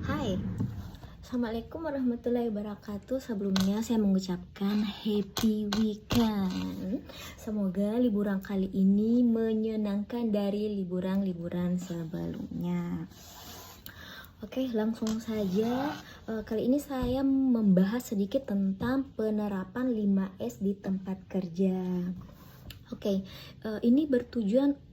Hai, Assalamualaikum warahmatullahi wabarakatuh. Sebelumnya saya mengucapkan happy weekend. Semoga liburan kali ini menyenangkan dari liburan-liburan sebelumnya. Oke, langsung saja. Kali ini saya membahas sedikit tentang penerapan 5S di tempat kerja. Oke, ini bertujuan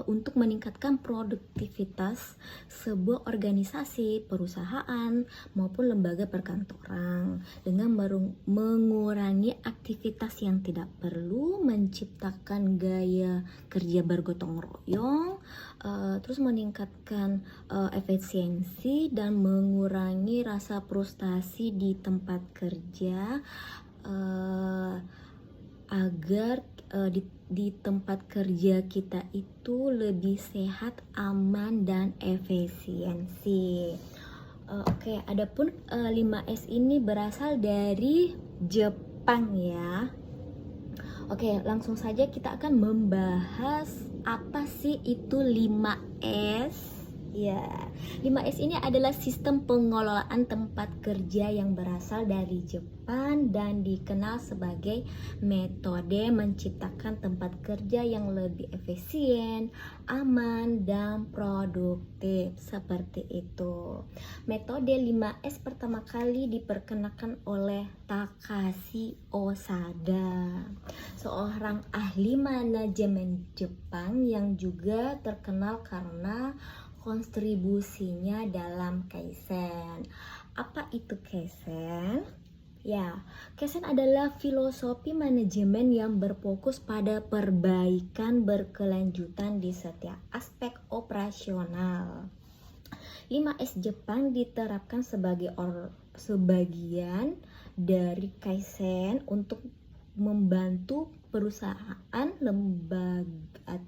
untuk meningkatkan produktivitas sebuah organisasi, perusahaan, maupun lembaga perkantoran dengan mengurangi aktivitas yang tidak perlu, menciptakan gaya kerja bergotong royong, terus meningkatkan efisiensi dan mengurangi rasa frustasi di tempat kerja, agar di tempat kerja kita itu lebih sehat, aman, dan efisiensi. Oke, adapun 5S ini berasal dari Jepang ya. Oke, langsung saja kita akan membahas apa sih itu 5S. Ya, 5S ini adalah sistem pengelolaan tempat kerja yang berasal dari Jepang dan dikenal sebagai metode menciptakan tempat kerja yang lebih efisien, aman, dan produktif. Seperti itu. Metode 5S pertama kali diperkenalkan oleh Takashi Osada, seorang ahli manajemen Jepang yang juga terkenal karena kontribusinya dalam Kaizen. Apa itu Kaizen? Ya, Kaizen adalah filosofi manajemen yang berfokus pada perbaikan berkelanjutan di setiap aspek operasional. 5S Jepang diterapkan sebagai sebagian dari Kaizen untuk membantu perusahaan,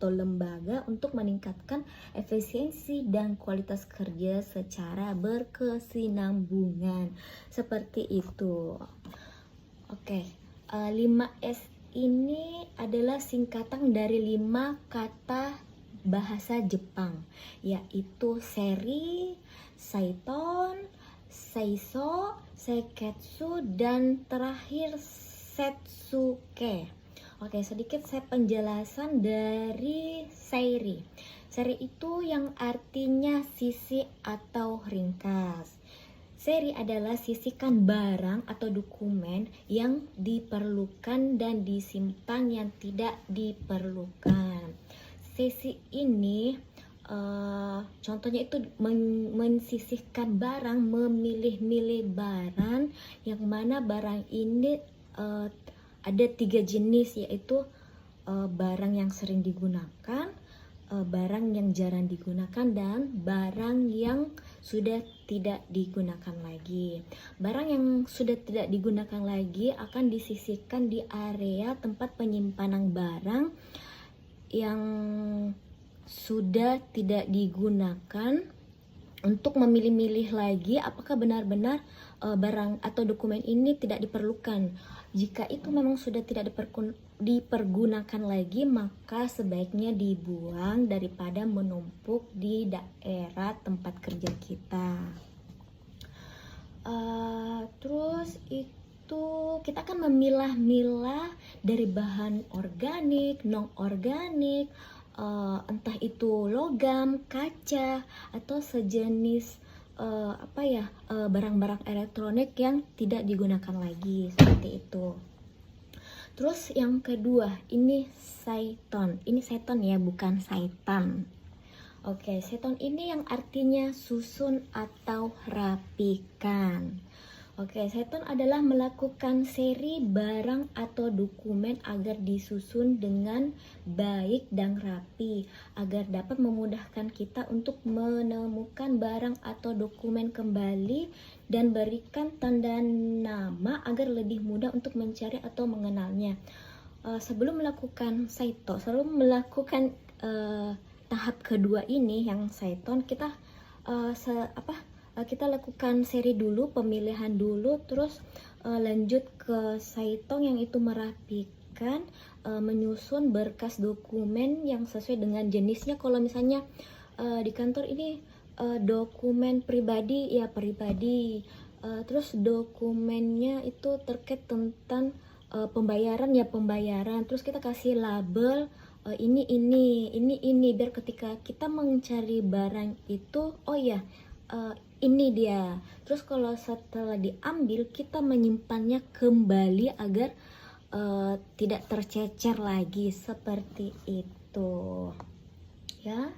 lembaga untuk meningkatkan efisiensi dan kualitas kerja secara berkesinambungan. Seperti itu. Oke, 5S ini adalah singkatan dari 5 kata bahasa Jepang, yaitu seri, saiton, seiso, seiketsu, dan terakhir setsuke. Oke, sedikit saya penjelasan dari seri. Seri itu yang artinya sisi atau ringkas. Seri adalah sisihkan barang atau dokumen yang diperlukan dan disimpan yang tidak diperlukan. Sesi ini contohnya itu mensisihkan barang, memilih-milih barang, yang mana barang ini ada 3 jenis, yaitu barang yang sering digunakan, barang yang jarang digunakan, dan barang yang sudah tidak digunakan lagi. Barang yang sudah tidak digunakan lagi akan disisihkan di area tempat penyimpanan barang yang sudah tidak digunakan, untuk memilih-milih lagi apakah benar-benar barang atau dokumen ini tidak diperlukan. Jika itu memang sudah tidak dipergunakan lagi, maka sebaiknya dibuang daripada menumpuk di daerah tempat kerja kita. Terus itu kita akan memilah-milah dari bahan organik, non-organik, entah itu logam, kaca, atau sejenis barang-barang elektronik yang tidak digunakan lagi, seperti itu. Terus yang kedua, ini saiton. Ini saiton ya, bukan saitan. Oke, saiton ini yang artinya susun atau rapikan. Oke, saiton adalah melakukan seri barang atau dokumen agar disusun dengan baik dan rapi, agar dapat memudahkan kita untuk menemukan barang atau dokumen kembali dan berikan tanda nama agar lebih mudah untuk mencari atau mengenalnya. Sebelum melakukan saito, sebelum melakukan tahap kedua ini yang saiton, kita kita lakukan seri dulu, pemilihan dulu, terus lanjut ke saitong yang itu merapikan, menyusun berkas dokumen yang sesuai dengan jenisnya. Kalau misalnya di kantor ini Dokumen pribadi ya pribadi. Terus dokumennya itu terkait tentang pembayaran ya pembayaran. Terus kita kasih label ini biar ketika kita mencari barang itu oh ya ini dia. Terus kalau setelah diambil kita menyimpannya kembali agar tidak tercecer lagi seperti itu ya.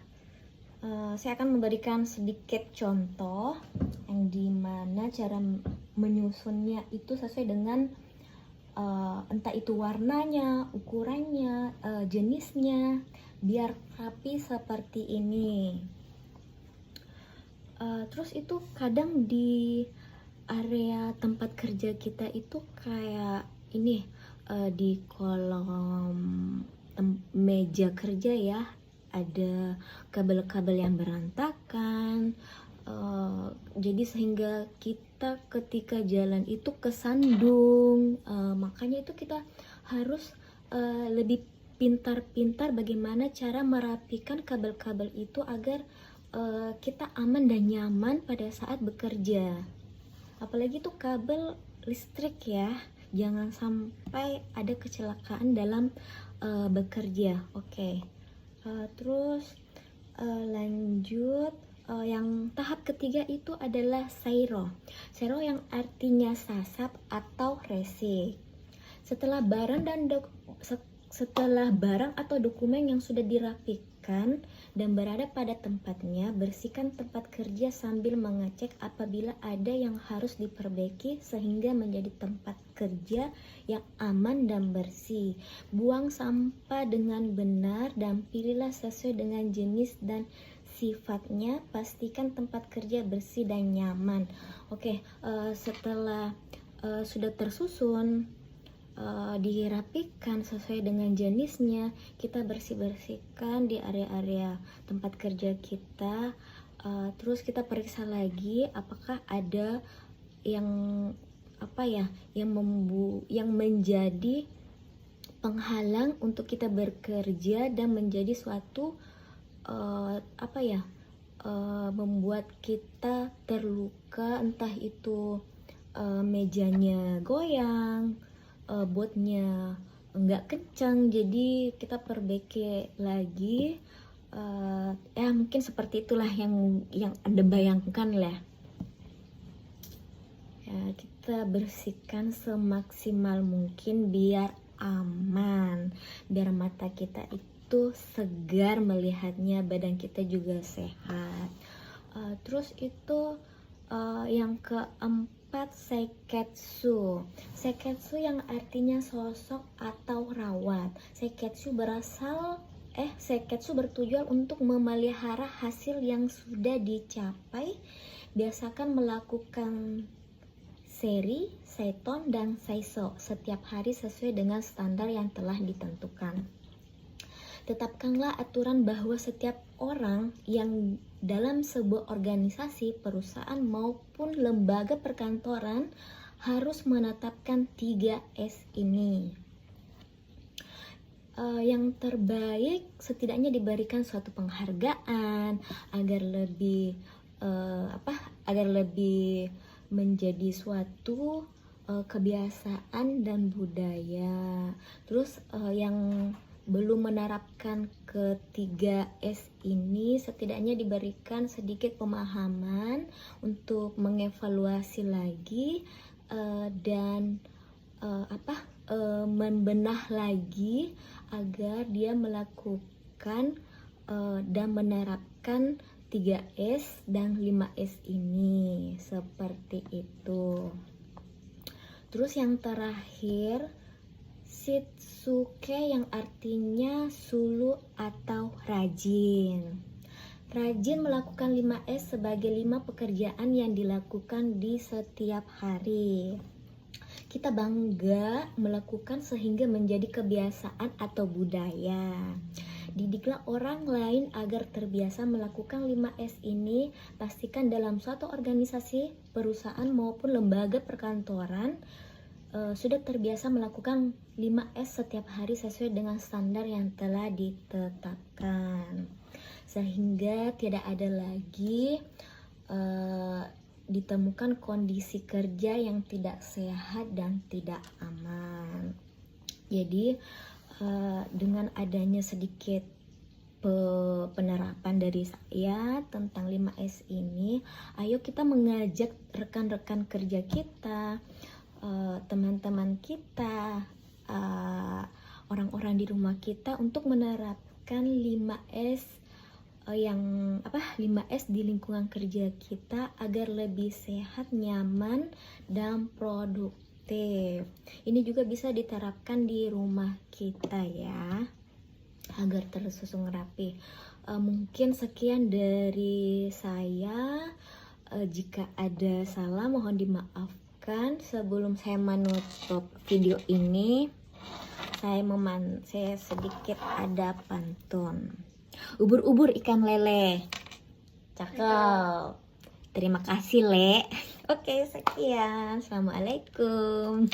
Saya akan memberikan sedikit contoh yang dimana cara menyusunnya itu sesuai dengan entah itu warnanya, ukurannya, jenisnya, biar rapi seperti ini. Terus itu kadang di area tempat kerja kita itu kayak ini di kolom meja kerja ya ada kabel-kabel yang berantakan, jadi sehingga kita ketika jalan itu kesandung, makanya itu kita harus lebih pintar-pintar bagaimana cara merapikan kabel-kabel itu agar kita aman dan nyaman pada saat bekerja. Apalagi tuh kabel listrik ya, jangan sampai ada kecelakaan dalam bekerja. Oke. Terus lanjut, yang tahap ketiga itu adalah sairo. Sairo yang artinya sasap atau resik. Setelah barang atau dokumen yang sudah dirapikan dan berada pada tempatnya, bersihkan tempat kerja sambil mengecek apabila ada yang harus diperbaiki sehingga menjadi tempat kerja yang aman dan bersih. Buang sampah dengan benar dan pilihlah sesuai dengan jenis dan sifatnya. Pastikan tempat kerja bersih dan nyaman. Oke, setelah sudah tersusun, dirapikan sesuai dengan jenisnya, kita bersihkan di area-area tempat kerja kita. Terus kita periksa lagi apakah ada yang yang menjadi penghalang untuk kita bekerja dan menjadi suatu membuat kita terluka, entah itu mejanya goyang, botnya nggak kencang, jadi kita perbaiki lagi. Mungkin seperti itulah yang Anda bayangkan lah ya. Kita bersihkan semaksimal mungkin biar aman, biar mata kita itu segar melihatnya, badan kita juga sehat. Terus itu yang keempat, seiketsu. Seiketsu yang artinya sosok atau rawat. Seiketsu bertujuan untuk memelihara hasil yang sudah dicapai. Biasakan melakukan seri, seiton, dan seiso setiap hari sesuai dengan standar yang telah ditentukan. Tetapkanlah aturan bahwa setiap orang yang dalam sebuah organisasi, perusahaan maupun lembaga perkantoran harus menetapkan 3S ini. Yang terbaik setidaknya diberikan suatu penghargaan agar lebih menjadi suatu kebiasaan dan budaya. Terus yang belum menerapkan ketiga S ini setidaknya diberikan sedikit pemahaman untuk mengevaluasi lagi dan membenah lagi agar dia melakukan dan menerapkan 3S dan 5S ini, seperti itu. Terus yang terakhir, Shitsuke yang artinya sulu atau rajin. Rajin melakukan 5S sebagai 5 pekerjaan yang dilakukan di setiap hari. Kita bangga melakukan sehingga menjadi kebiasaan atau budaya. Didiklah orang lain agar terbiasa melakukan 5S ini. Pastikan dalam suatu organisasi, perusahaan maupun lembaga perkantoran sudah terbiasa melakukan 5S setiap hari sesuai dengan standar yang telah ditetapkan. sehingga tidak ada lagi ditemukan kondisi kerja yang tidak sehat dan tidak aman. Jadi dengan adanya sedikit penerapan dari saya tentang 5S ini, ayo kita mengajak rekan-rekan kerja kita, teman-teman kita, orang-orang di rumah kita untuk menerapkan 5S 5S di lingkungan kerja kita agar lebih sehat, nyaman, dan produktif. Ini juga bisa diterapkan di rumah kita ya, agar tersusun rapi. Mungkin sekian dari saya. Jika ada salah mohon dimaafkan. Sebelum saya menutup video ini, saya sedikit ada pantun. Ubur-ubur ikan lele, cakep. Terima kasih, Le. Oke, sekian. Assalamualaikum.